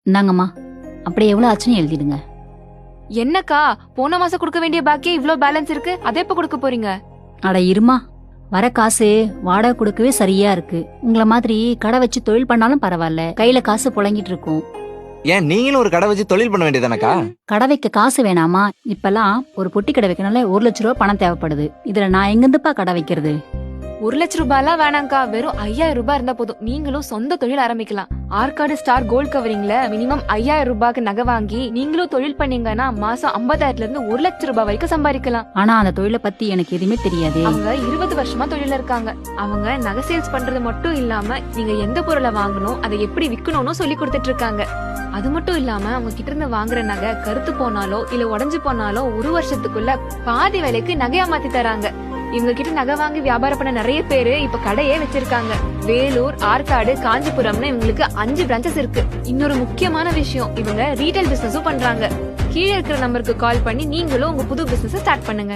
இந்தாங்கம்மா, அப்படியே எவ்வளவு ஆச்சுன்னு எழுதிடுங்க. என்னக்கா, போன மாசம் கொடுக்க வேண்டிய பாக்கியே இவ்ளோ பேலன்ஸ் இருக்கு, அதை எப்ப கொடுக்க போறீங்க? அட இருமா, வர காசு வாடகை கொடுக்கவே சரியா இருக்கு. உங்களை மாதிரி கடை வச்சு தொழில் பண்ணாலும் பரவாயில்ல, கையில காசு புழங்கிட்டு இருக்கும். ஏன் நீங்களும் ஒரு கடை வச்சு தொழில் பண்ண வேண்டியதானக்கா? கடை வைக்க காசு வேணாமா? இப்பெல்லாம் ஒரு பொட்டி கடை வைக்கனால 1,00,000 பணம் தேவைப்படுது. இதுல நான் எங்கிருந்துப்பா கடை வைக்கிறது? 1,00,000 ரூபாய்லாம் வேணாம்க்கா, வெறும் 5,000 ரூபாய் இருந்தா போதும். நீங்களும் சொந்த தொழில் ஆரம்பிக்கலாம். ஆற்காடு ஸ்டார் கோல்ட் கவரிங்ல மினிமம் 5,000 ரூபாய்க்கு நகை வாங்கி நீங்களும் தொழில் பண்ணீங்கன்னா மாசம் 50,000ல இருந்து 1,00,000 ரூபாய் வரைக்கும் சம்பாதிக்கலாம். ஆனா அந்த தொழிலை பத்தி எனக்கு எதுவுமே தெரியாது. அவங்க 20 வருஷமா தொழில இருக்காங்க. அவங்க நகை சேல்ஸ் பண்றது மட்டும் இல்லாம நீங்க எந்த பொருளை வாங்கணும், அதை எப்படி விக்கணும்னு சொல்லி கொடுத்துட்டு இருக்காங்க. அது மட்டும் இல்லாம அவங்க கிட்ட இருந்து வாங்குற நகை கருத்து போனாலோ இல்ல உடைஞ்சு போனாலோ 1 வருஷத்துக்குள்ள பாதி விலைக்கு நகையா மாத்தி தராங்க. இவங்க கிட்ட நகை வாங்கி வியாபாரம் பண்ண நிறைய பேரு இப்ப கடையே வச்சிருக்காங்க. வேலூர், ஆற்காடு, காஞ்சிபுரம்னு இவங்களுக்கு 5 பிரான்ச்சஸ் இருக்கு. இன்னொரு முக்கியமான விஷயம், இவங்க ரீட்டைல் பிசினஸும் பண்றாங்க. கீழே இருக்கிற நம்பருக்கு கால் பண்ணி நீங்களும் உங்க புது பிசினஸ் ஸ்டார்ட் பண்ணுங்க.